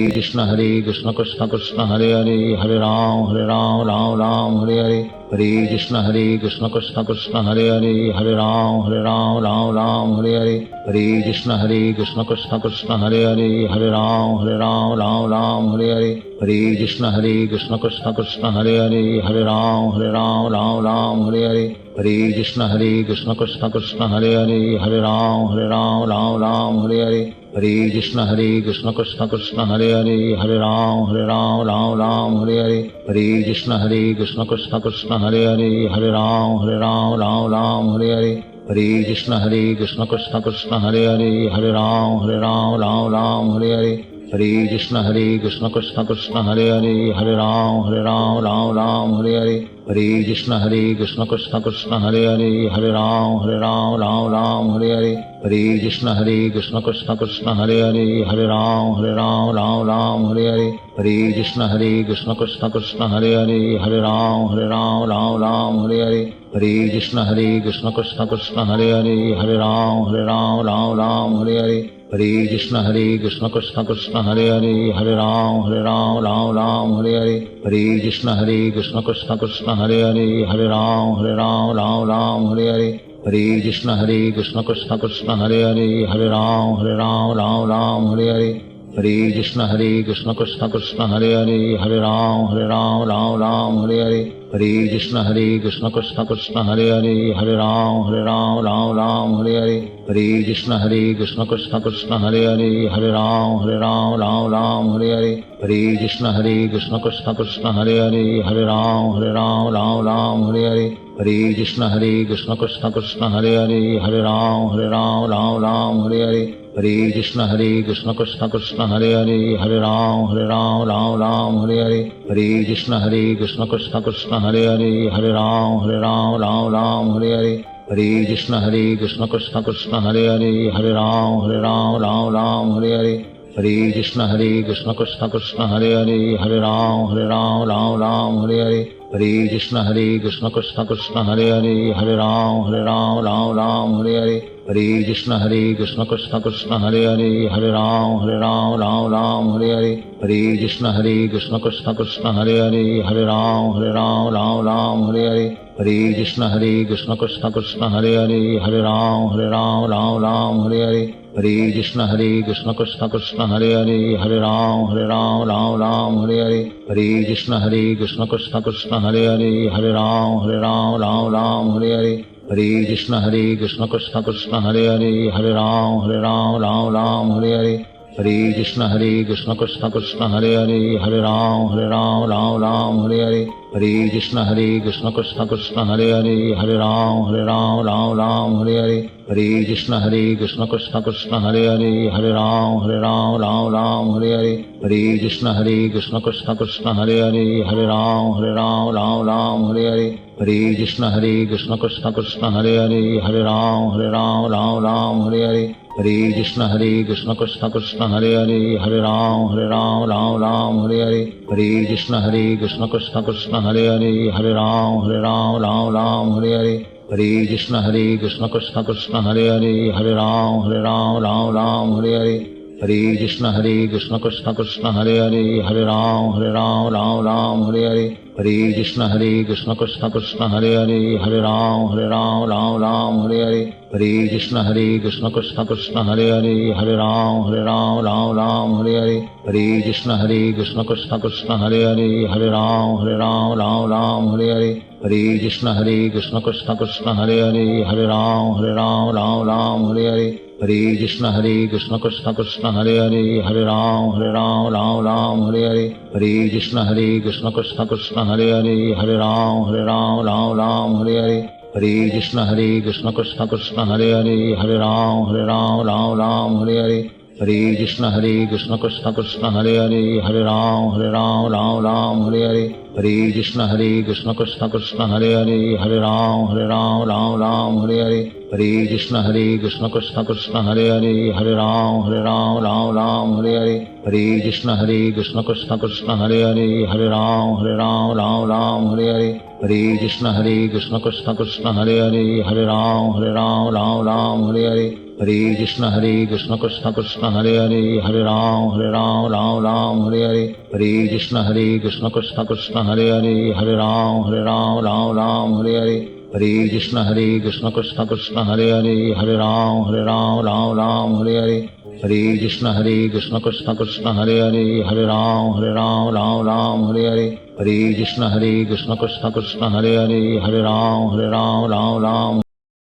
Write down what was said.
Krishna Krishna Krishna Hare Hare, Hare Ram Ram Ram Hare Hare, Hare Krishna Krishna Krishna Hare Hare, Hare Ram Ram Hare Hare, Hare Krishna Krishna Krishna Hare Hare, Hare Ram Ram Hare Hare, Hare Krishna Krishna Krishna Hare Hare, Hare Ram Ram Hare Hare, Hare Krishna Krishna Krishna Hare Hare, Hare Ram Hare Hare, Hare Krishna Krishna Krishna Hare Hare, Hare Ram Hare Hare, Hare Krishna Krishna Krishna Hare Hare, Hare Ram Hare Hare, Hare Krishna Krishna Krishna Hare Hare, Hare Ram Hare Hare, Hare Krishna Krishna Krishna Hare Hare, Hare Ram Hare Hare, Hare Krishna Krishna Krishna Hare Hare, Hare Ram Hare Hare, Hare Krishna Krishna Krishna Hare Hare, Hare Ram Hare Hare, Hare Krishna Krishna Krishna Hare Hare, Hare Ram Hare Hare, Hare Krishna Krishna Krishna Hare Hare, Hare Ram Hare Hare, Hare Krishna Krishna Krishna Hare Hare, Hare Ram Hare Hare, Hare Krishna Krishna Krishna Hare Hare, Hare Ram Hare Hare, Hare Krishna Krishna Krishna Hare Hare, Hare Ram Hare Hare, Hare Krishna Krishna Krishna Hare Hare, Hare Ram Hare Hare, Hare Krishna Krishna Krishna Hare Hare, Hare Ram Hare Hare, Hare Krishna Krishna Krishna Hare Hare, Hare Ram Hare Hare, Hare Krishna Krishna Krishna Hare Hare, Hare Ram Hare Hare, Hare Krishna Krishna Krishna Hare Hare, Hare Ram Hare Hare, Hare Krishna Krishna Krishna Hare Hare, Hare Ram Hare Hare, Hare Krishna Krishna Krishna Hare Hare, Hare Ram Hare Hare, Hare Krishna Krishna Krishna Hare Hare, Hare Ram Hare Hare, Hare Krishna Krishna Krishna Hare Hare, Hare Ram Hare Hare, Hare Krishna Krishna Krishna Hare Hare, Hare Ram Hare Hare, Hare Krishna Krishna Krishna Hare Hare, Hare Ram Hare Hare, Hare Krishna Krishna Krishna Hare Hare, Hare Ram Hare Hare, Hare Krishna Krishna Krishna Hare Hare, Hare Ram Hare Hare, Hare Krishna Krishna Krishna Hare Hare, Hare Ram Hare Hare, Hare Krishna Krishna Krishna Hare Hare, Hare Ram Hare Hare, Hare Krishna Krishna Krishna Hare Hare, Hare Ram Hare Hare, Hare Krishna Krishna Krishna Hare Hare, Hare Ram Hare Hare, Hare Krishna Krishna Krishna Hare Hare, Hare Ram Hare Hare, Hare Krishna Krishna Krishna Hare Hare, Hare Ram Hare Hare, Hare Krishna Krishna Krishna Hare Hare, Hare Ram Hare Hare, Hare Krishna Krishna Krishna Hare Hare, Hare Ram Hare Hare, Hare Krishna Krishna Krishna Hare Hare, Hare Ram Hare Hare, Hare Krishna Krishna Krishna Hare Hare, Hare Ram Hare Hare, Hare Krishna Krishna Krishna Hare Hare, Hare Ram Hare Hare, Hare Krishna Krishna Krishna Hare Hare, Hare Ram Hare Hare, Hare Krishna Krishna Krishna Hare Hare, Hare Ram Hare Hare, Hare Krishna Krishna Krishna Hare Hare, Hare Ram Hare Hare, Hare Krishna Krishna Krishna Hare Hare, Hare Ram Hare Hare, Hare Krishna Krishna Krishna Hare Hare, Hare Ram Hare Hare, Hare Krishna Krishna Krishna Hare Hare, Hare Ram Hare Hare, Hare Krishna Krishna Krishna Hare Hare, Hare Ram Hare Hare, Hare Krishna Krishna Krishna Hare Hare, Hare Ram Hare Hare, Hare Krishna Krishna Krishna Hare Hare, Hare Ram Hare Hare, Hare Krishna Krishna Krishna Hare Hare, Hare Ram Hare Hare, Hare Krishna Krishna Krishna Hare Hare Hare Ram Ram Ram Hare Hare Hare Krishna Krishna Krishna Hare Hare Hare Ram Ram Hare Hare Hare Krishna Krishna Krishna Hare Hare Hare Ram Ram Hare Hare Hare Krishna Krishna Krishna Hare Hare Hare Ram Ram Hare Hare Hare Krishna Krishna Krishna Hare Hare Hare Ram Ram Hare Hare Hare Krishna Krishna Krishna Hare Hare Hare Ram Ram Hare Hare Hare Krishna Krishna Krishna Hare Hare Hare Ram Ram Hare Hare Hare Krishna Krishna Krishna Hare Hare Hare Ram Ram